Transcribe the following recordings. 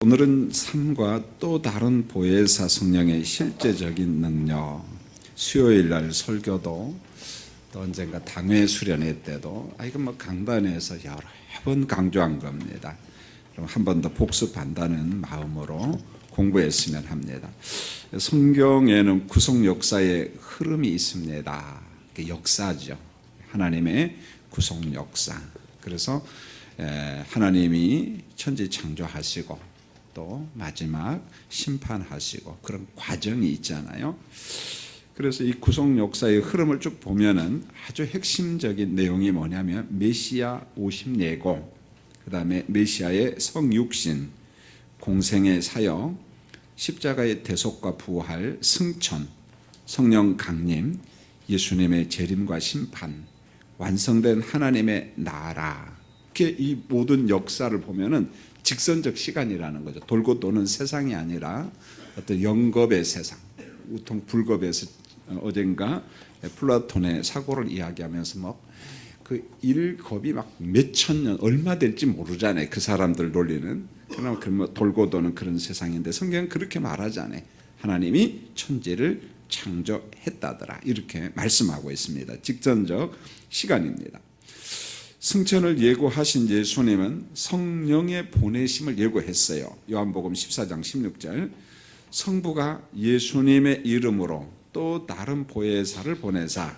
오늘은 삶과 또 다른 보혜사 성령의 실제적인 능력, 수요일 날 설교도 또 언젠가 당회 수련회 때도 이건 강단에서 여러 번 강조한 겁니다. 그럼 한 번 더 복습한다는 마음으로 공부했으면 합니다. 성경에는 구속 역사의 흐름이 있습니다. 역사죠. 하나님의 구속 역사. 그래서 하나님이 천지 창조하시고 또 마지막 심판하시고 그런 과정이 있잖아요. 그래서 이 구속 역사의 흐름을 쭉 보면은 아주 핵심적인 내용이 뭐냐면 메시아 오심 예고, 그 다음에 메시아의 성육신, 공생의 사역, 십자가의 대속과 부활, 승천, 성령 강림, 예수님의 재림과 심판, 완성된 하나님의 나라. 이렇게 이 모든 역사를 보면은 직선적 시간이라는 거죠. 돌고 도는 세상이 아니라 어떤 영겁의 세상, 우통 불겁에서 어젠가 플라톤의 사고를 이야기하면서 그 일겁이 막 몇천 년 얼마 될지 모르잖아요. 그 사람들 논리는. 그러나 그 돌고 도는 그런 세상인데 성경은 그렇게 말하지 않아요. 하나님이 천지를 창조했다더라 이렇게 말씀하고 있습니다. 직선적 시간입니다. 승천을 예고하신 예수님은 성령의 보내심을 예고했어요. 요한복음 14장 16절, 성부가 예수님의 이름으로 또 다른 보혜사를 보내사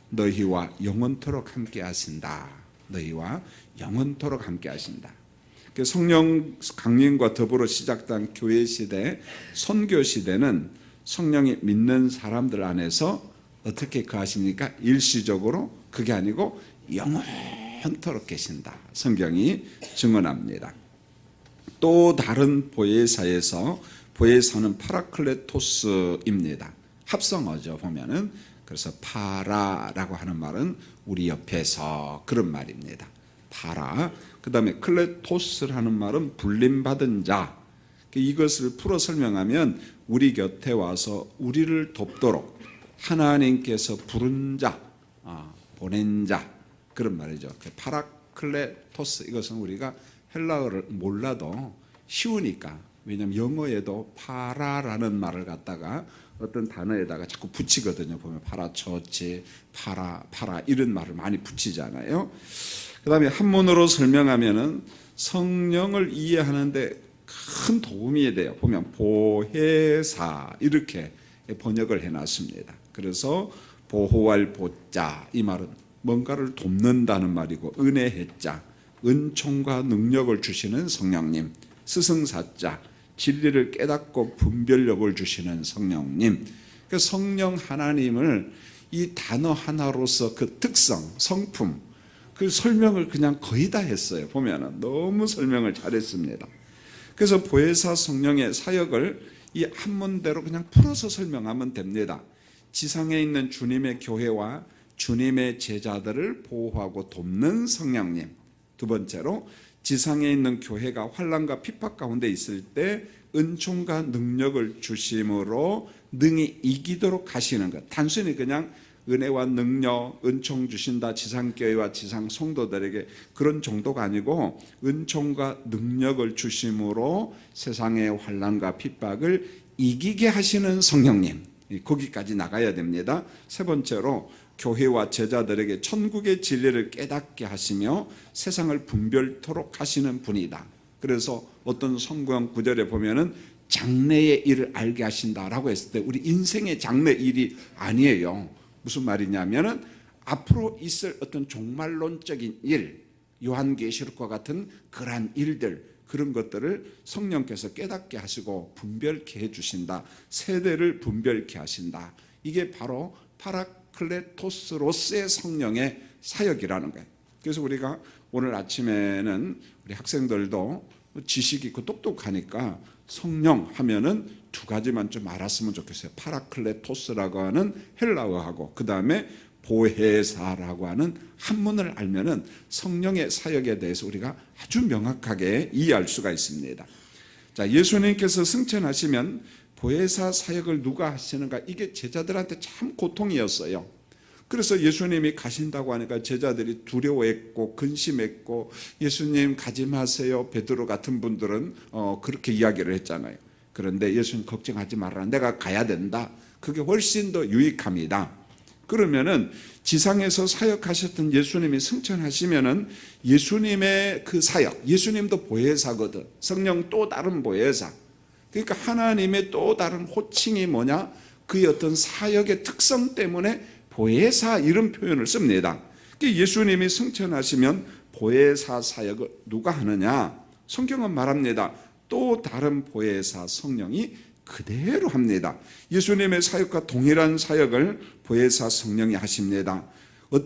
너희와 영원토록 함께 하신다. 너희와 영원토록 함께 하신다. 성령 강림과 더불어 시작된 교회 시대, 선교 시대는 성령이 믿는 사람들 안에서 어떻게 거하십니까? 일시적으로, 그게 아니고 영원토록 계신다. 성경이 증언합니다. 또 다른 보혜사에서, 보혜사는 파라클레토스입니다. 합성어죠 보면은. 그래서 파라라고 하는 말은 우리 옆에서, 그런 말입니다. 파라. 그 다음에 클레토스라는 말은 불림받은 자. 이것을 풀어 설명하면 우리 곁에 와서 우리를 돕도록 하나님께서 부른 자, 보낸 자, 그런 말이죠. 파라클레토스, 이것은 우리가 헬라어를 몰라도 쉬우니까, 왜냐하면 영어에도 파라라는 말을 갖다가 어떤 단어에다가 자꾸 붙이거든요. 보면 파라처치, 파라 이런 말을 많이 붙이잖아요. 그 다음에 한문으로 설명하면은 성령을 이해하는데 큰 도움이 돼요. 보면 보혜사 이렇게 번역을 해놨습니다. 그래서 보호할 보자, 이 말은 뭔가를 돕는다는 말이고, 은혜했자, 은총과 능력을 주시는 성령님, 스승사자, 진리를 깨닫고 분별력을 주시는 성령님. 그 성령 하나님을 이 단어 하나로서 그 특성, 성품, 그 설명을 그냥 거의 다 했어요. 보면은 너무 설명을 잘했습니다. 그래서 보혜사 성령의 사역을 이 한문대로 그냥 풀어서 설명하면 됩니다. 지상에 있는 주님의 교회와 주님의 제자들을 보호하고 돕는 성령님. 두 번째로, 지상에 있는 교회가 환난과 핍박 가운데 있을 때 은총과 능력을 주심으로 능히 이기도록 하시는 것. 단순히 그냥 은혜와 능력, 은총 주신다, 지상교회와 지상 성도들에게, 그런 정도가 아니고 은총과 능력을 주심으로 세상의 환난과 핍박을 이기게 하시는 성령님. 거기까지 나가야 됩니다. 세 번째로, 교회와 제자들에게 천국의 진리를 깨닫게 하시며 세상을 분별토록 하시는 분이다. 그래서 어떤 성경 구절에 보면은 장래의 일을 알게 하신다라고 했을 때 우리 인생의 장래 일이 아니에요. 무슨 말이냐면은 앞으로 있을 어떤 종말론적인 일, 요한계시록과 같은 그러한 일들, 그런 것들을 성령께서 깨닫게 하시고 분별케 해주신다. 세대를 분별케 하신다. 이게 바로 파라클레토스로서의 성령의 사역이라는 거예요. 그래서 우리가 오늘 아침에는 우리 학생들도 지식이 있고 똑똑하니까 성령 하면은 두 가지만 좀 알았으면 좋겠어요. 파라클레토스라고 하는 헬라어하고, 그 다음에 보혜사라고 하는 한문을 알면은 성령의 사역에 대해서 우리가 아주 명확하게 이해할 수가 있습니다. 자, 예수님께서 승천하시면 보혜사 사역을 누가 하시는가? 이게 제자들한테 참 고통이었어요. 그래서 예수님이 가신다고 하니까 제자들이 두려워했고 근심했고, 예수님 가지 마세요. 베드로 같은 분들은 그렇게 이야기를 했잖아요. 그런데 예수님 걱정하지 말아라. 내가 가야 된다. 그게 훨씬 더 유익합니다. 그러면은 지상에서 사역하셨던 예수님이 승천하시면은 예수님의 그 사역, 예수님도 보혜사거든. 성령 또 다른 보혜사. 그러니까 하나님의 또 다른 호칭이 뭐냐? 그의 어떤 사역의 특성 때문에 보혜사 이런 표현을 씁니다. 예수님이 승천하시면 보혜사 사역을 누가 하느냐? 성경은 말합니다. 또 다른 보혜사 성령이 그대로 합니다. 예수님의 사역과 동일한 사역을 보혜사 성령이 하십니다.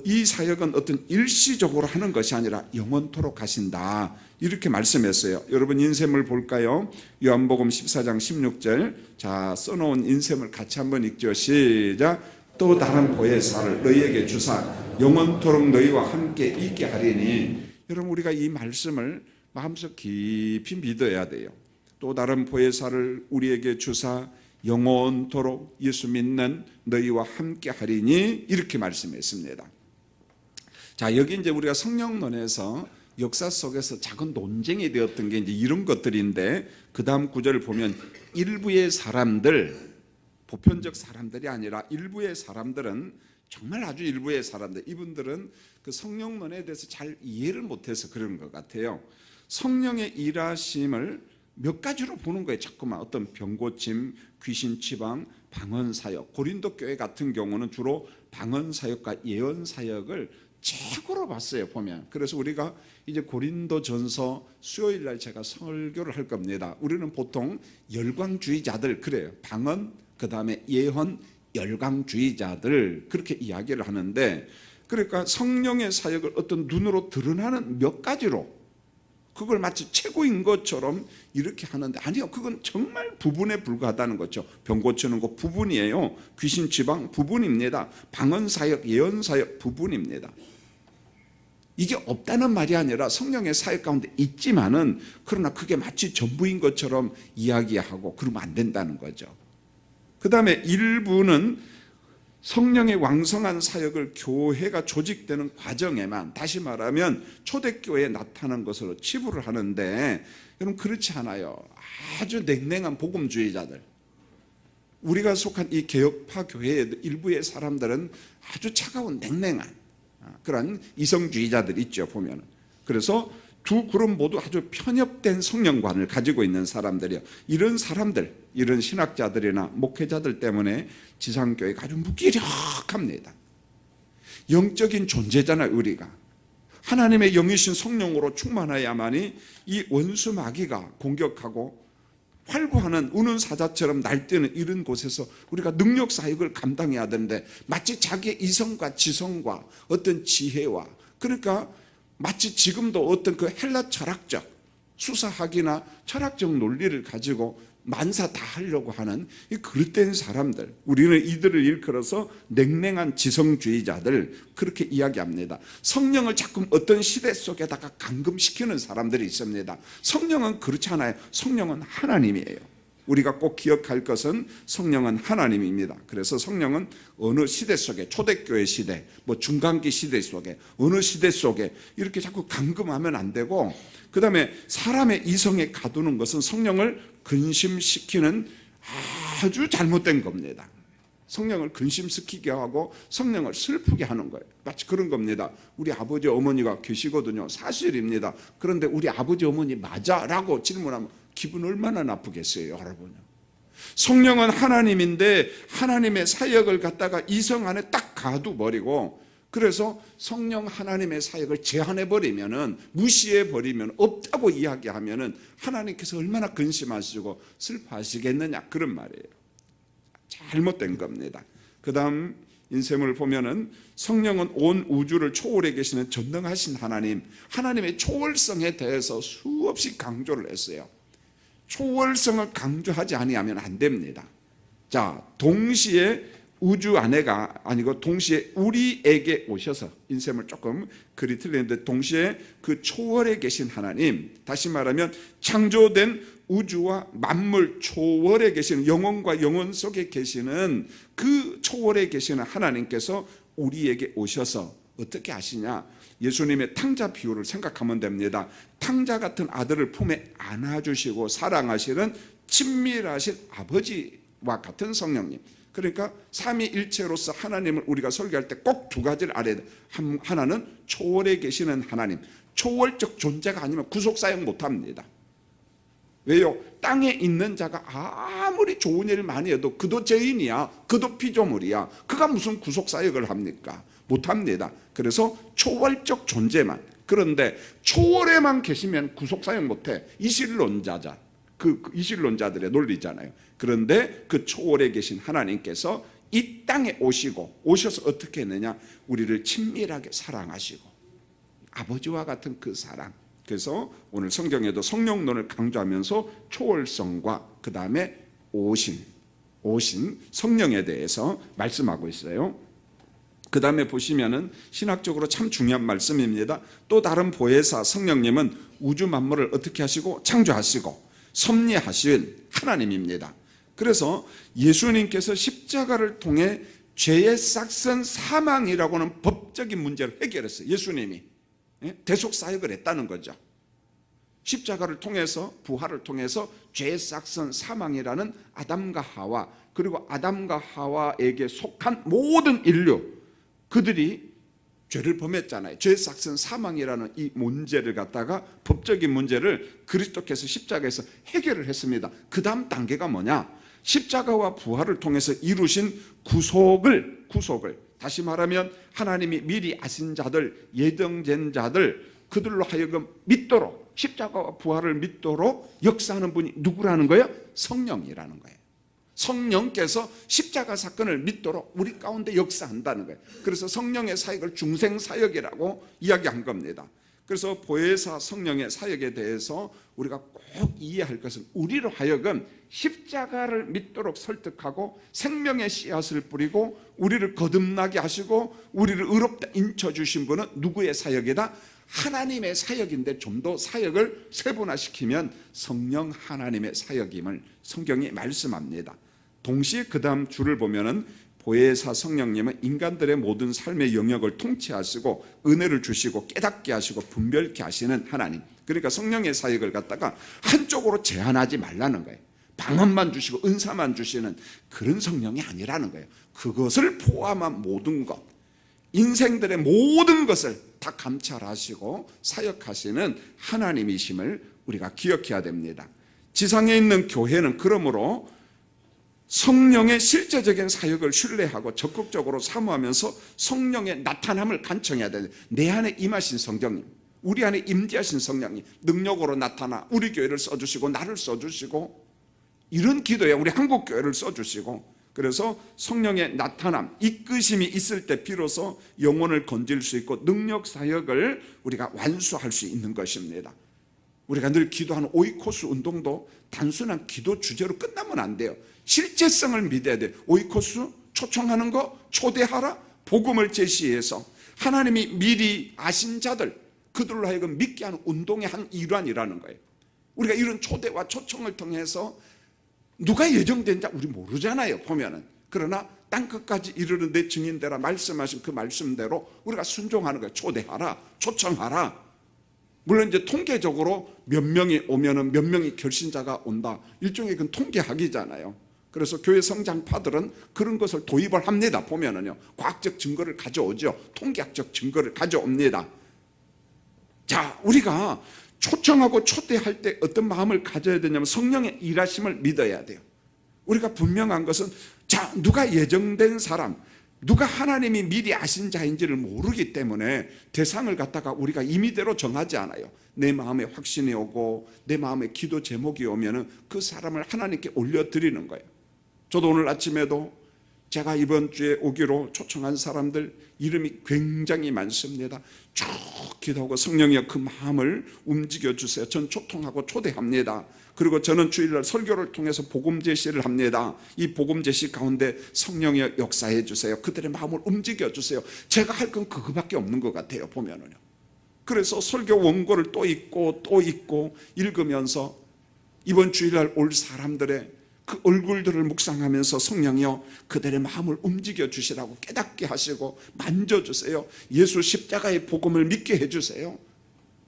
이 사역은 어떤 일시적으로 하는 것이 아니라 영원토록 하신다. 이렇게 말씀했어요. 여러분 인셈을 볼까요? 요한복음 14장 16절. 자, 써놓은 인셈을 같이 한번 읽죠. 시작. 또 다른 보혜사를 너희에게 주사 영원토록 너희와 함께 있게 하리니. 여러분 우리가 이 말씀을 마음속 깊이 믿어야 돼요. 또 다른 보혜사를 우리에게 주사 영원토록 예수 믿는 너희와 함께 하리니, 이렇게 말씀했습니다. 자, 여기 이제 우리가 성령론에서 역사 속에서 작은 논쟁이 되었던 게 이제 이런 것들인데, 그 다음 구절을 보면 일부의 사람들, 보편적 사람들이 아니라 일부의 사람들은, 정말 아주 일부의 사람들, 이분들은 그 성령론에 대해서 잘 이해를 못해서 그런 것 같아요. 성령의 일하심을 몇 가지로 보는 거예요. 자꾸만 어떤 병고침, 귀신 치방, 방언 사역. 고린도 교회 같은 경우는 주로 방언 사역과 예언 사역을 최고로 봤어요, 보면. 그래서 우리가 이제 고린도전서 수요일 날 제가 설교를 할 겁니다. 우리는 보통 열광주의자들 그래요. 방언, 그다음에 예언, 열광주의자들 그렇게 이야기를 하는데, 그러니까 성령의 사역을 어떤 눈으로 드러나는 몇 가지로, 그걸 마치 최고인 것처럼 이렇게 하는데, 아니요, 그건 정말 부분에 불과하다는 거죠. 병 고치는 거 부분이에요. 귀신 지방 부분입니다. 방언 사역, 예언 사역 부분입니다. 이게 없다는 말이 아니라 성령의 사역 가운데 있지만은, 그러나 그게 마치 전부인 것처럼 이야기하고 그러면 안 된다는 거죠. 그 다음에 일부는 성령의 왕성한 사역을 교회가 조직되는 과정에만, 다시 말하면 초대교회에 나타난 것으로 치부를 하는데, 여러분 그렇지 않아요. 아주 냉랭한 복음주의자들, 우리가 속한 이 개혁파 교회의 일부의 사람들은 아주 차가운 냉랭한 그런 이성주의자들 있죠, 보면. 그래서 두 그룹 모두 아주 편협된 성령관을 가지고 있는 사람들이요. 이런 사람들, 이런 신학자들이나 목회자들 때문에 지상교회가 아주 무기력합니다. 영적인 존재잖아요, 우리가. 하나님의 영이신 성령으로 충만해야만이 이 원수 마귀가 공격하고 활보하는 우는 사자처럼 날뛰는 이런 곳에서 우리가 능력 사역을 감당해야 되는데, 마치 자기의 이성과 지성과 어떤 지혜와, 그러니까 마치 지금도 어떤 그 헬라 철학적 수사학이나 철학적 논리를 가지고 만사 다 하려고 하는 이 그릇된 사람들, 우리는 이들을 일컬어서 냉랭한 지성주의자들 그렇게 이야기합니다. 성령을 자꾸 어떤 시대 속에다가 감금시키는 사람들이 있습니다. 성령은 그렇지 않아요. 성령은 하나님이에요. 우리가 꼭 기억할 것은 성령은 하나님입니다. 그래서 성령은 어느 시대 속에, 초대교회 시대, 뭐 중간기 시대 속에, 어느 시대 속에 이렇게 자꾸 감금하면 안 되고, 그 다음에 사람의 이성에 가두는 것은 성령을 근심시키는 아주 잘못된 겁니다. 성령을 근심시키게 하고 성령을 슬프게 하는 거예요. 마치 그런 겁니다. 우리 아버지 어머니가 계시거든요. 사실입니다. 그런데 우리 아버지 어머니 맞아? 라고 질문하면 기분 얼마나 나쁘겠어요, 여러분. 성령은 하나님인데 하나님의 사역을 갖다가 이성 안에 딱 가둬버리고, 그래서 성령 하나님의 사역을 제한해버리면은, 무시해버리면, 없다고 이야기하면은 하나님께서 얼마나 근심하시고 슬퍼하시겠느냐, 그런 말이에요. 잘못된 겁니다. 그 다음 인셈을 보면은 성령은 온 우주를 초월해 계시는 전능하신 하나님, 하나님의 초월성에 대해서 수없이 강조를 했어요. 초월성을 강조하지 아니하면 안 됩니다. 자, 동시에 우주 안에가 아니고 동시에 우리에게 오셔서, 인셈을 조금 글이 틀리는데, 동시에 그 초월에 계신 하나님, 다시 말하면 창조된 우주와 만물 초월에 계시는, 영혼과 영혼 속에 계시는 그 초월에 계시는 하나님께서 우리에게 오셔서 어떻게 하시냐? 예수님의 탕자 비유를 생각하면 됩니다. 탕자 같은 아들을 품에 안아주시고 사랑하시는 친밀하신 아버지와 같은 성령님. 그러니까 삼위일체로서 하나님을 우리가 설교할 때 꼭 두 가지를 알아야 돼. 하나는 초월에 계시는 하나님. 초월적 존재가 아니면 구속사역 못합니다. 왜요? 땅에 있는 자가 아무리 좋은 일을 많이 해도 그도 죄인이야. 그도 피조물이야. 그가 무슨 구속사역을 합니까? 못합니다. 그래서 초월적 존재만. 그런데 초월에만 계시면 구속사역 못해. 이실론자자. 그 이실론자들의 논리잖아요. 그런데 그 초월에 계신 하나님께서 이 땅에 오셔서 어떻게 했느냐? 우리를 친밀하게 사랑하시고 아버지와 같은 그 사랑. 그래서 오늘 성경에도 성령론을 강조하면서 초월성과 그 다음에 오신 성령에 대해서 말씀하고 있어요. 그 다음에 보시면은 신학적으로 참 중요한 말씀입니다. 또 다른 보혜사 성령님은 우주 만물을 어떻게 하시고 창조하시고 섭리하신 하나님입니다. 그래서 예수님께서 십자가를 통해 죄의 싹슨 사망이라고 하는 법적인 문제를 해결했어요. 예수님이 대속사역을 했다는 거죠. 십자가를 통해서 부활을 통해서 죄의 싹슨 사망이라는 아담과 하와, 그리고 아담과 하와에게 속한 모든 인류, 그들이 죄를 범했잖아요. 죄의 싹슨 사망이라는 이 문제를 갖다가 법적인 문제를 그리스도께서 십자가에서 해결을 했습니다. 그 다음 단계가 뭐냐? 십자가와 부활을 통해서 이루신 구속을 다시 말하면 하나님이 미리 아신 자들, 예정된 자들, 그들로 하여금 믿도록, 십자가와 부활을 믿도록 역사하는 분이 누구라는 거예요? 성령이라는 거예요. 성령께서 십자가 사건을 믿도록 우리 가운데 역사한다는 거예요. 그래서 성령의 사역을 중생사역이라고 이야기한 겁니다. 그래서 보혜사 성령의 사역에 대해서 우리가 꼭 이해할 것은 우리로 하여금 십자가를 믿도록 설득하고 생명의 씨앗을 뿌리고 우리를 거듭나게 하시고 우리를 의롭다 인쳐주신 분은 누구의 사역이다? 하나님의 사역인데 좀 더 사역을 세분화시키면 성령 하나님의 사역임을 성경이 말씀합니다. 동시에 그 다음 줄을 보면은 보혜사 성령님은 인간들의 모든 삶의 영역을 통치하시고 은혜를 주시고 깨닫게 하시고 분별케 하시는 하나님. 그러니까 성령의 사역을 갖다가 한쪽으로 제한하지 말라는 거예요. 방언만 주시고 은사만 주시는 그런 성령이 아니라는 거예요. 그것을 포함한 모든 것, 인생들의 모든 것을 다 감찰하시고 사역하시는 하나님이심을 우리가 기억해야 됩니다. 지상에 있는 교회는 그러므로 성령의 실제적인 사역을 신뢰하고 적극적으로 사모하면서 성령의 나타남을 간청해야 되는데, 내 안에 임하신 성령님, 우리 안에 임재하신 성령님 능력으로 나타나 우리 교회를 써주시고 나를 써주시고 이런 기도에 우리 한국교회를 써주시고, 그래서 성령의 나타남, 이끄심이 있을 때 비로소 영혼을 건질 수 있고 능력 사역을 우리가 완수할 수 있는 것입니다. 우리가 늘 기도하는 오이코스 운동도 단순한 기도 주제로 끝나면 안 돼요. 실제성을 믿어야 돼요. 오이코스 초청하는 거, 초대하라, 복음을 제시해서 하나님이 미리 아신 자들, 그들로 하여금 믿게 하는 운동의 한 일환이라는 거예요. 우리가 이런 초대와 초청을 통해서 누가 예정된 자 우리 모르잖아요, 보면은. 그러나 땅끝까지 이르는 내 증인되라 말씀하신 그 말씀대로 우리가 순종하는 거예요. 초대하라, 초청하라. 물론 이제 통계적으로 몇 명이 오면은 몇 명이 결신자가 온다, 일종의 그건 통계학이잖아요. 그래서 교회 성장파들은 그런 것을 도입을 합니다. 보면은요, 과학적 증거를 가져오죠. 통계학적 증거를 가져옵니다. 자, 우리가 초청하고 초대할 때 어떤 마음을 가져야 되냐면 성령의 일하심을 믿어야 돼요. 우리가 분명한 것은, 자, 누가 예정된 사람, 누가 하나님이 미리 아신 자인지를 모르기 때문에 대상을 갖다가 우리가 임의대로 정하지 않아요. 내 마음에 확신이 오고 내 마음에 기도 제목이 오면은 그 사람을 하나님께 올려드리는 거예요. 저도 오늘 아침에도 제가 이번 주에 오기로 초청한 사람들 이름이 굉장히 많습니다. 쭉 기도하고 성령이 그 마음을 움직여 주세요. 전 초통하고 초대합니다. 그리고 저는 주일날 설교를 통해서 복음 제시를 합니다. 이 복음 제시 가운데 성령이 역사해 주세요. 그들의 마음을 움직여 주세요. 제가 할 건 그거밖에 없는 것 같아요, 보면은요. 그래서 설교 원고를 또 읽고 또 읽고 읽으면서 이번 주일날 올 사람들의 그 얼굴들을 묵상하면서 성령이여 그들의 마음을 움직여 주시라고 깨닫게 하시고 만져주세요. 예수 십자가의 복음을 믿게 해주세요.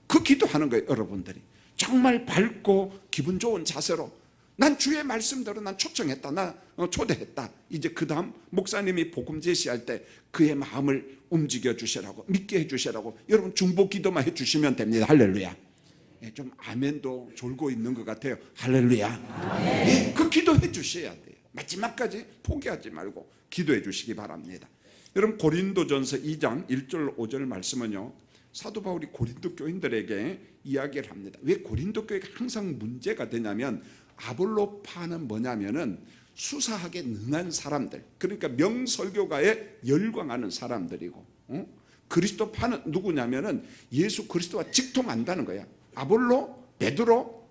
그 기도하는 거예요. 여러분들이 정말 밝고 기분 좋은 자세로 난 주의 말씀대로 난 초청했다, 나 초대했다. 이제 그 다음 목사님이 복음 제시할 때 그의 마음을 움직여 주시라고, 믿게 해주시라고 여러분 중보 기도만 해주시면 됩니다. 할렐루야. 좀 아멘도 졸고 있는 것 같아요. 할렐루야. 그 기도해 주셔야 돼요. 마지막까지 포기하지 말고 기도해 주시기 바랍니다. 여러분 고린도전서 2장 1절 5절 말씀은요, 사도 바울이 고린도 교인들에게 이야기를 합니다. 왜 고린도 교회가 항상 문제가 되냐면, 아볼로파는 뭐냐면은 수사하게 능한 사람들, 그러니까 명설교가에 열광하는 사람들이고, 그리스도파는 누구냐면은 예수 그리스도와 직통한다는 거야. 아볼로, 베드로,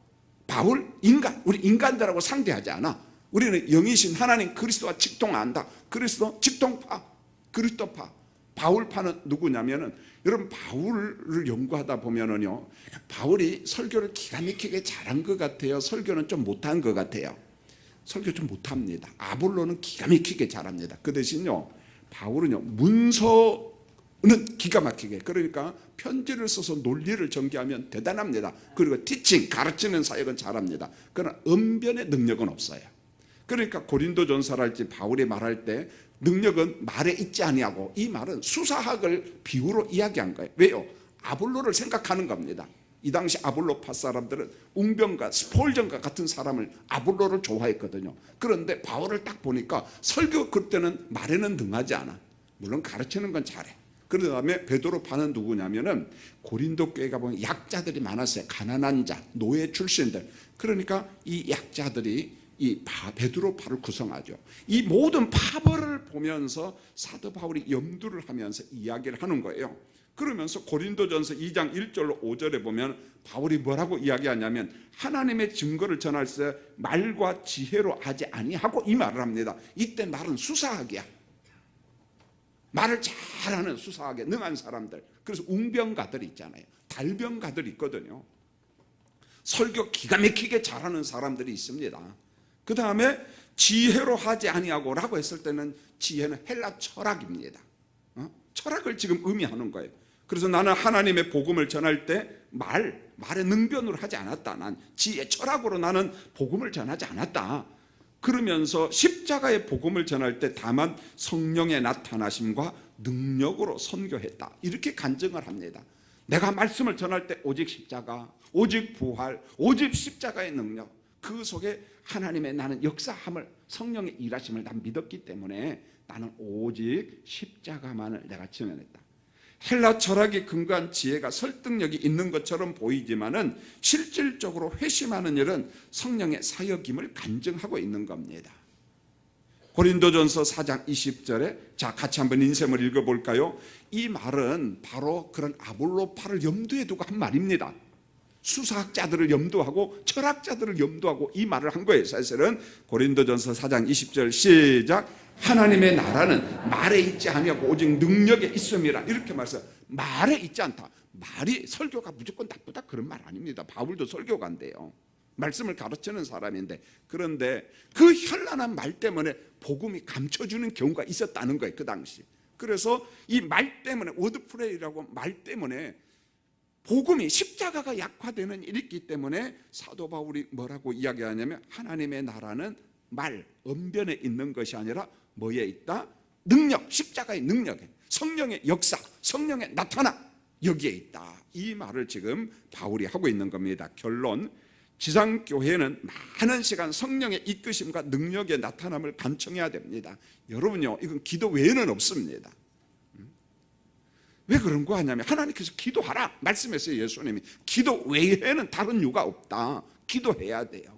바울, 인간, 우리 인간들하고 상대하지 않아. 우리는 영이신 하나님 그리스도와 직통한다. 그리스도 직통파, 그리스도파. 바울파는 누구냐면은, 여러분 바울을 연구하다 보면은요, 바울이 설교를 기가 막히게 잘한 것 같아요, 설교는 좀 못한 것 같아요? 설교 좀 못합니다. 아볼로는 기가 막히게 잘합니다. 그 대신요, 바울은요 문서는 기가 막히게, 그러니까 편지를 써서 논리를 전개하면 대단합니다. 그리고 티칭, 가르치는 사역은 잘합니다. 그러나 언변의 능력은 없어요. 그러니까 고린도전서랄지 바울이 말할 때 능력은 말에 있지 아니하고, 이 말은 수사학을 비유로 이야기한 거예요. 왜요? 아볼로를 생각하는 겁니다. 이 당시 아볼로파 사람들은 웅병과 스폴전과 같은 사람을, 아볼로를 좋아했거든요. 그런데 바울을 딱 보니까 설교 그때는 말에는 능하지 않아. 물론 가르치는 건 잘해. 그 다음에 베드로파는 누구냐면은 고린도 교회가 보면 약자들이 많았어요. 가난한 자, 노예 출신들. 그러니까 이 약자들이 이 베드로파를 구성하죠. 이 모든 파벌을 보면서 사도 바울이 염두를 하면서 이야기를 하는 거예요. 그러면서 고린도전서 2장 1절로 5절에 보면 바울이 뭐라고 이야기하냐면, 하나님의 증거를 전할 때 말과 지혜로 하지 아니하고, 이 말을 합니다. 이때 말은 수사학이야. 말을 잘하는 수사학에 능한 사람들. 그래서 웅병가들이 있잖아요. 달병가들이 있거든요. 설교 기가 막히게 잘하는 사람들이 있습니다. 그 다음에 지혜로 하지 아니하고 라고 했을 때는, 지혜는 헬라 철학입니다. 철학을 지금 의미하는 거예요. 그래서 나는 하나님의 복음을 전할 때 말의 능변으로 하지 않았다. 난 지혜 철학으로 나는 복음을 전하지 않았다. 그러면서 십자가의 복음을 전할 때 다만 성령의 나타나심과 능력으로 선교했다. 이렇게 간증을 합니다. 내가 말씀을 전할 때 오직 십자가, 오직 부활, 오직 십자가의 능력, 그 속에 하나님의 나는 역사함을, 성령의 일하심을 난 믿었기 때문에 나는 오직 십자가만을 내가 증언했다. 헬라 철학이 근거한 지혜가 설득력이 있는 것처럼 보이지만은 실질적으로 회심하는 일은 성령의 사역임을 간증하고 있는 겁니다. 고린도전서 4장 20절에 자 같이 한번 인셈을 읽어볼까요? 이 말은 바로 그런 아볼로파를 염두에 두고 한 말입니다. 수사학자들을 염두하고 철학자들을 염두하고 이 말을 한 거예요. 사실은 고린도전서 4장 20절 시작. 하나님의 나라는 말에 있지 아니하고 오직 능력에 있음이라. 이렇게 말해서 말에 있지 않다. 말이 설교가 무조건 나쁘다 그런 말 아닙니다. 바울도 설교가인데요. 말씀을 가르치는 사람인데, 그런데 그 현란한 말 때문에 복음이 감춰주는 경우가 있었다는 거예요. 그 당시. 그래서 이 말 때문에, 워드프레이라고 말 때문에 복음이, 십자가가 약화되는 일이 있기 때문에 사도 바울이 뭐라고 이야기하냐면, 하나님의 나라는 말, 언변에 있는 것이 아니라 뭐에 있다? 능력, 십자가의 능력에, 성령의 역사, 성령의 나타나, 여기에 있다. 이 말을 지금 바울이 하고 있는 겁니다. 결론, 지상교회는 많은 시간 성령의 이끄심과 능력의 나타남을 간청해야 됩니다. 여러분요, 이건 기도 외에는 없습니다. 왜 그런 거 하냐면, 하나님께서 기도하라 말씀했어요. 예수님이 기도 외에는 다른 이유가 없다. 기도해야 돼요.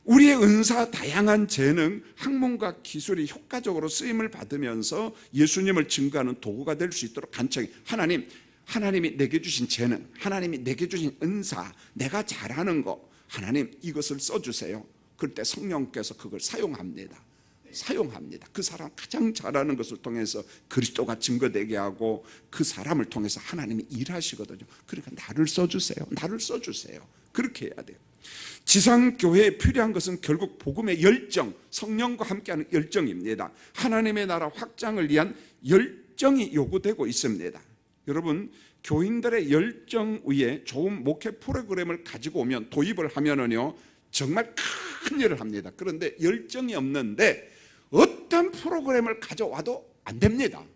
우리의 은사, 다양한 재능, 학문과 기술이 효과적으로 쓰임을 받으면서 예수님을 증거하는 도구가 될 수 있도록 간청해. 하나님이 내게 주신 재능, 하나님이 내게 주신 은사, 내가 잘하는 거, 하나님 이것을 써주세요. 그럴 때 성령께서 그걸 사용합니다. 그 사람 가장 잘하는 것을 통해서 그리스도가 증거되게 하고, 그 사람을 통해서 하나님이 일하시거든요. 그러니까 나를 써주세요. 그렇게 해야 돼요. 지상교회에 필요한 것은 결국 복음의 열정, 성령과 함께하는 열정입니다. 하나님의 나라 확장을 위한 열정이 요구되고 있습니다. 여러분, 교인들의 열정 위에 좋은 목회 프로그램을 가지고 오면, 도입을 하면은요 정말 큰 일을 합니다. 그런데 열정이 없는데 어떤 프로그램을 가져와도 안 됩니다.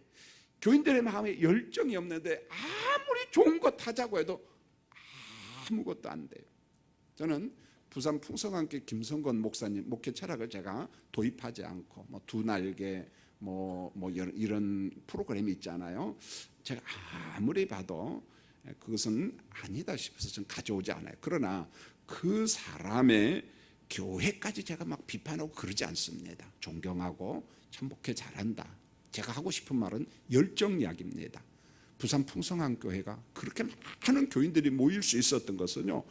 교인들의 마음에 열정이 없는데 아무리 좋은 것 하자고 해도 아무것도 안 돼요. 저는 부산 풍성한교회 김성건 목사님 목회 철학을 제가 도입하지 않고 두 날개 이런 프로그램이 있잖아요. 제가 아무리 봐도 그것은 아니다 싶어서 전 가져오지 않아요. 그러나 그 사람의 교회까지 제가 막 비판하고 그러지 않습니다. 존경하고 참 목회 잘한다. 제가 하고 싶은 말은 열정 이야기입니다. 부산 풍성한교회가 그렇게 많은 교인들이 모일 수 있었던 것은요,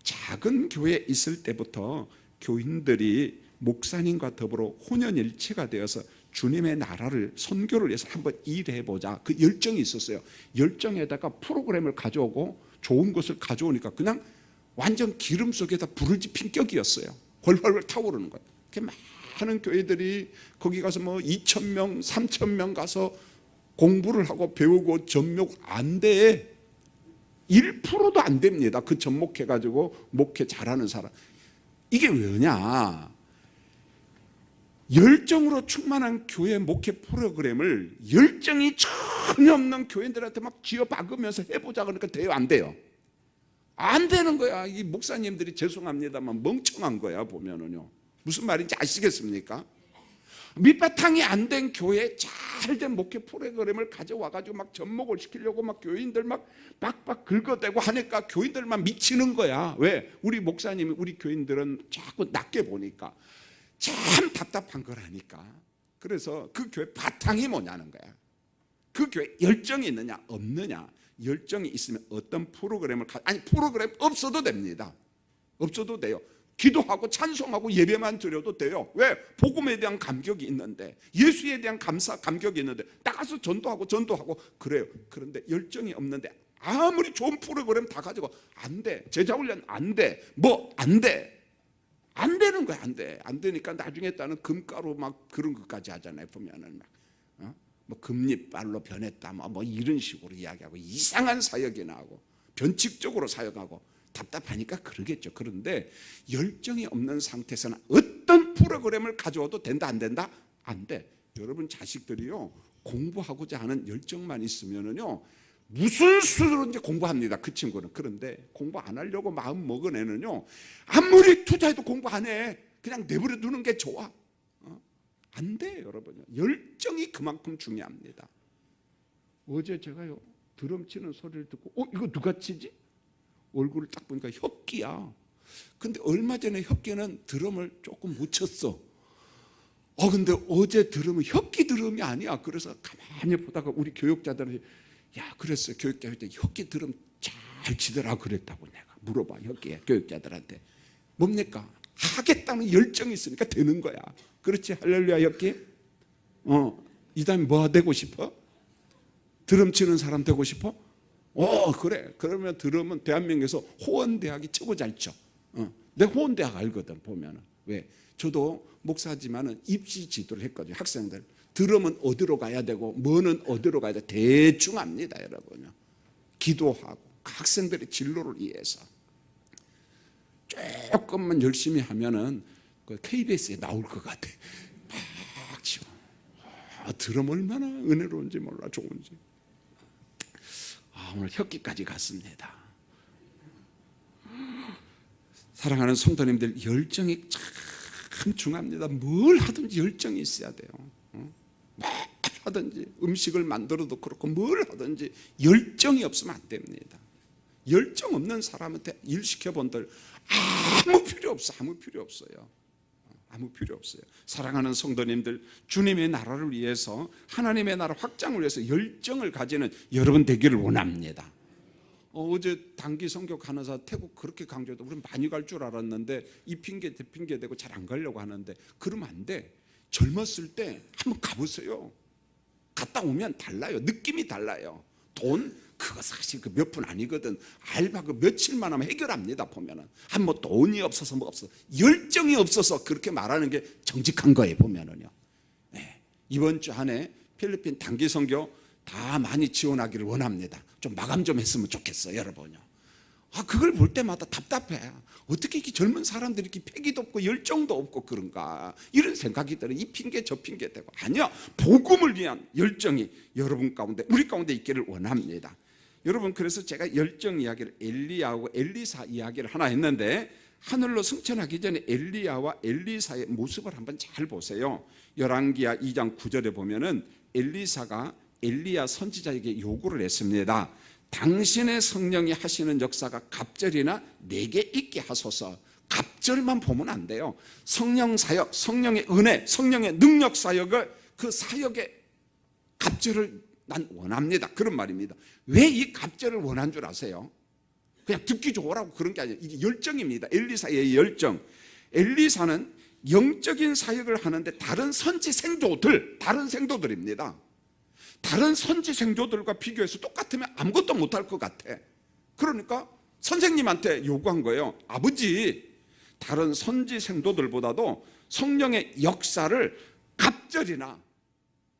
작은 교회에 있을 때부터 교인들이 목사님과 더불어 혼연일체가 되어서 주님의 나라를, 선교를 위해서 한번 일해보자, 그 열정이 있었어요. 열정에다가 프로그램을 가져오고 좋은 것을 가져오니까 그냥 완전 기름 속에다 불을 지핀 격이었어요. 훨훨 타오르는 거예요. 많은 교회들이 거기 가서 2,000명, 3,000명 가서 공부를 하고 배우고 접목 안 돼. 1%도 안 됩니다. 그 접목해가지고 목회 잘하는 사람. 이게 왜냐? 열정으로 충만한 교회 목회 프로그램을 열정이 전혀 없는 교인들한테 막 쥐어박으면서 해보자 그러니까 돼요? 안 돼요? 안 되는 거야. 이 목사님들이 죄송합니다만 멍청한 거야 보면은요. 무슨 말인지 아시겠습니까? 밑바탕이 안 된 교회에 잘된 목회 프로그램을 가져와가지고 막 접목을 시키려고 막 교인들 막 빡빡 긁어대고 하니까 교인들만 미치는 거야. 왜? 우리 목사님이 우리 교인들은 자꾸 낮게 보니까 참 답답한 거라니까. 그래서 그 교회 바탕이 뭐냐는 거야. 그 교회 열정이 있느냐 없느냐. 열정이 있으면 어떤 프로그램을 프로그램 없어도 됩니다. 없어도 돼요. 기도하고 찬송하고 예배만 드려도 돼요. 왜? 복음에 대한 감격이 있는데, 예수에 대한 감격이 있는데 나가서 전도하고 그래요. 그런데 열정이 없는데 아무리 좋은 프로그램 다 가지고 안 돼. 제자훈련 안 돼. 안 돼. 안 되는 거야. 안 돼. 안 되니까 나중에 따는 금가루 막 그런 것까지 하잖아요. 보면은 금리빨로 변했다. 이런 식으로 이야기하고 이상한 사역이 나오고 변칙적으로 사역하고 답답하니까 그러겠죠. 그런데 열정이 없는 상태에서는 어떤 프로그램을 가져와도 된다 안 된다? 안 돼. 여러분 자식들이요 공부하고자 하는 열정만 있으면은요 무슨 수로든지 공부합니다. 그 친구는. 그런데 공부 안 하려고 마음 먹은 애는요 아무리 투자해도 공부 안 해. 그냥 내버려 두는 게 좋아. 안 돼, 여러분. 열정이 그만큼 중요합니다. 어제 제가요 드럼 치는 소리를 듣고 이거 누가 치지? 얼굴을 딱 보니까 혁기야. 근데 얼마 전에 혁기는 드럼을 조금 못 쳤어. 근데 어제 드럼은 혁기 드럼이 아니야. 그래서 가만히 보다가 우리 교육자들이 그랬어요. 교육자한테 혁기 드럼 잘 치더라 그랬다고 내가 물어봐. 혁기야 교육자들한테. 뭡니까? 하겠다는 열정이 있으니까 되는 거야. 그렇지? 할렐루야 혁기? 이 다음에 뭐 되고 싶어? 드럼 치는 사람 되고 싶어? 그래. 그러면 드럼은 대한민국에서 호원대학이 최고 잘 쳐. 내가 호원대학 알거든, 보면은. 왜? 저도 목사지만은 입시 지도를 했거든요, 학생들. 드럼은 어디로 가야 되고, 뭐는 어디로 가야 돼. 대충 압니다, 여러분. 기도하고, 학생들의 진로를 위해서. 조금만 열심히 하면은, 그 KBS에 나올 것 같아. 막 치고. 드럼 얼마나 은혜로운지 몰라, 좋은지. 오늘 혁기까지 갔습니다. 사랑하는 성도님들, 열정이 참 중요합니다. 뭘 하든지 열정이 있어야 돼요. 뭘 하든지 음식을 만들어도 그렇고 뭘 하든지 열정이 없으면 안 됩니다. 열정 없는 사람한테 일 시켜본들 아무 필요 없어. 아무 필요 없어요. 아무 필요 없어요. 사랑하는 성도님들, 주님의 나라를 위해서, 하나님의 나라 확장을 위해서 열정을 가지는 여러분 되기를 원합니다. 어제 단기 선교 간호사 태국 그렇게 강조해도 우리는 많이 갈 줄 알았는데 이 핑계 대 핑계 대고 잘 안 가려고 하는데 그러면 안 돼. 젊었을 때 한번 가보세요. 갔다 오면 달라요. 느낌이 달라요. 돈 그거 사실 그 몇 분 아니거든. 알바 그 며칠만 하면 해결합니다. 보면은 한 뭐 돈이 없어서 뭐 없어, 열정이 없어서 그렇게 말하는 게 정직한 거예요. 보면은요. 네. 이번 주 안에 필리핀 단기 선교 다 많이 지원하기를 원합니다. 좀 마감 좀 했으면 좋겠어요, 여러분요. 그걸 볼 때마다 답답해. 어떻게 이렇게 젊은 사람들이 이렇게 패기도 없고 열정도 없고 그런가, 이런 생각이 들어요. 이 핑계 저 핑계 대고. 아니야, 복음을 위한 열정이 여러분 가운데, 우리 가운데 있기를 원합니다. 여러분, 그래서 제가 열정 이야기를, 엘리야하고 엘리사 이야기를 하나 했는데, 하늘로 승천하기 전에 엘리야와 엘리사의 모습을 한번 잘 보세요. 열왕기하 2장 9절에 보면은 엘리사가 엘리야 선지자에게 요구를 했습니다. 당신의 성령이 하시는 역사가 갑절이나 내게 있게 하소서. 갑절만 보면 안 돼요. 성령 사역, 성령의 은혜, 성령의 능력 사역을, 그 사역의 갑절을 난 원합니다. 그런 말입니다. 왜 이 갑절을 원한 줄 아세요? 그냥 듣기 좋으라고 그런 게 아니에요. 이게 열정입니다. 엘리사의 열정. 엘리사는 영적인 사역을 하는데 다른 선지 생도들, 다른 생도들입니다. 다른 선지 생도들과 비교해서 똑같으면 아무것도 못할 것 같아. 그러니까 선생님한테 요구한 거예요. 아버지, 다른 선지 생도들보다도 성령의 역사를 갑절이나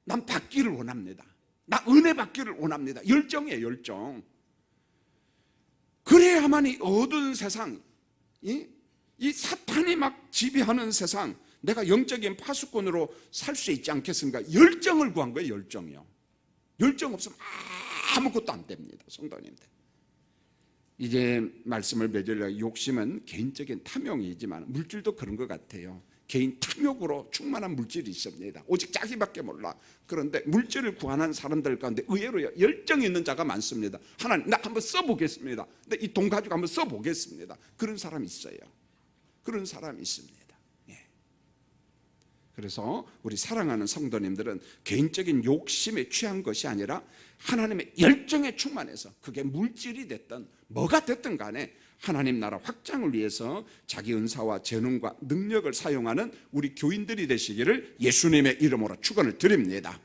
난 받기를 원합니다. 나 은혜 받기를 원합니다. 열정이에요, 열정. 그래야만 이 어두운 세상, 이 사탄이 막 지배하는 세상, 내가 영적인 파수꾼으로 살 수 있지 않겠습니까? 열정을 구한 거예요, 열정이요. 열정 없으면 아무것도 안 됩니다, 성도님들. 이제 말씀을 맺으려고, 욕심은 개인적인 탐욕이지만 물질도 그런 것 같아요. 개인 탐욕으로 충만한 물질이 있습니다. 오직 자기밖에 몰라. 그런데 물질을 구하는 사람들 가운데 의외로 열정 있는 자가 많습니다. 하나님, 나 한번 써보겠습니다. 근데 이 돈 가지고 한번 써보겠습니다. 그런 사람이 있어요. 그런 사람이 있습니다. 그래서 우리 사랑하는 성도님들은 개인적인 욕심에 취한 것이 아니라 하나님의 열정에 충만해서, 그게 물질이 됐든 뭐가 됐든 간에 하나님 나라 확장을 위해서 자기 은사와 재능과 능력을 사용하는 우리 교인들이 되시기를 예수님의 이름으로 축원을 드립니다.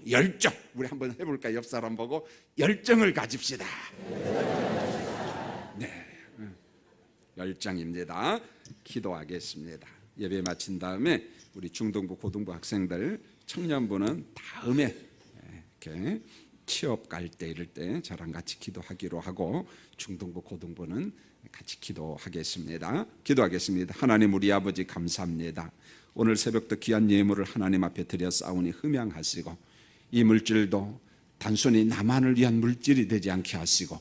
열정, 우리 한번 해볼까요? 옆 사람 보고 열정을 가집시다. 네, 열정입니다. 기도하겠습니다. 예배 마친 다음에 우리 중등부, 고등부 학생들, 청년부는 다음에 이렇게 취업 갈 때 이럴 때 저랑 같이 기도하기로 하고, 중등부, 고등부는 같이 기도하겠습니다. 기도하겠습니다. 하나님, 우리 아버지 감사합니다. 오늘 새벽도 귀한 예물을 하나님 앞에 드려 싸우니 흠양하시고, 이 물질도 단순히 나만을 위한 물질이 되지 않게 하시고,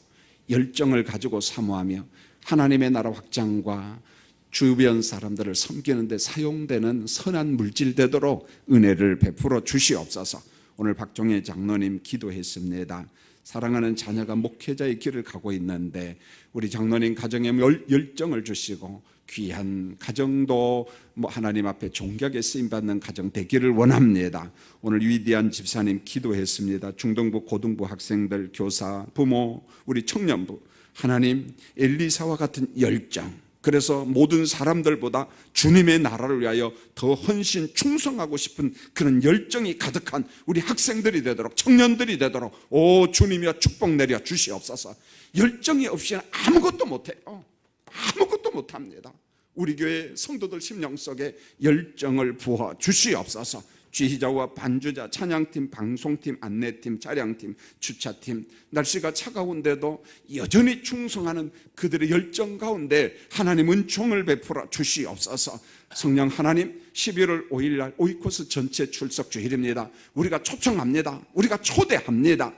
열정을 가지고 사모하며 하나님의 나라 확장과 주변 사람들을 섬기는 데 사용되는 선한 물질 되도록 은혜를 베풀어 주시옵소서. 오늘 박종혜 장로님 기도했습니다. 사랑하는 자녀가 목회자의 길을 가고 있는데 우리 장로님 가정에 열정을 주시고 귀한 가정도 하나님 앞에 존귀하게 쓰임받는 가정 되기를 원합니다. 오늘 위대한 집사님 기도했습니다. 중등부, 고등부 학생들, 교사, 부모, 우리 청년부, 하나님 엘리사와 같은 열정, 그래서 모든 사람들보다 주님의 나라를 위하여 더 헌신 충성하고 싶은 그런 열정이 가득한 우리 학생들이 되도록, 청년들이 되도록 오 주님이여 축복 내려 주시옵소서. 열정이 없이는 아무것도 못해요. 아무것도 못합니다. 우리 교회 성도들 심령 속에 열정을 부어 주시옵소서. 지휘자와 반주자, 찬양팀, 방송팀, 안내팀, 차량팀, 주차팀, 날씨가 차가운데도 여전히 충성하는 그들의 열정 가운데 하나님 은총을 베풀어 주시옵소서. 성령 하나님, 11월 5일 날 오이코스 전체 출석 주일입니다. 우리가 초청합니다. 우리가 초대합니다.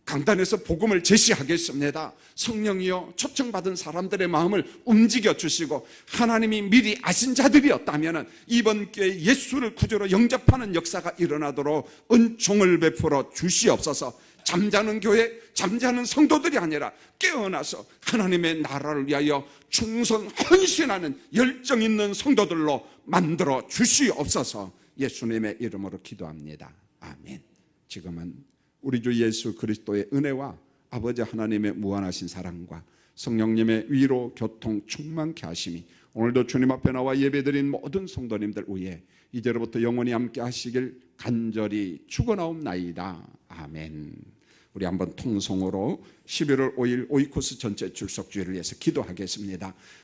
강단에서 복음을 제시하겠습니다. 성령이여 초청받은 사람들의 마음을 움직여 주시고, 하나님이 미리 아신 자들이었다면 이번 기회에 예수를 구주로 영접하는 역사가 일어나도록 은총을 베풀어 주시옵소서. 잠자는 교회, 잠자는 성도들이 아니라 깨어나서 하나님의 나라를 위하여 충성 헌신하는 열정 있는 성도들로 만들어 주시옵소서. 예수님의 이름으로 기도합니다. 아멘. 지금은 우리 주 예수 그리스도의 은혜와 아버지 하나님의 무한하신 사랑과 성령님의 위로, 교통 충만케 하심이 오늘도 주님 앞에 나와 예배드린 모든 성도님들 위해 이제로부터 영원히 함께 하시길 간절히 축원하옵나이다. 아멘. 우리 한번 통성으로 11월 5일 오이코스 전체 출석주의를 위해서 기도하겠습니다.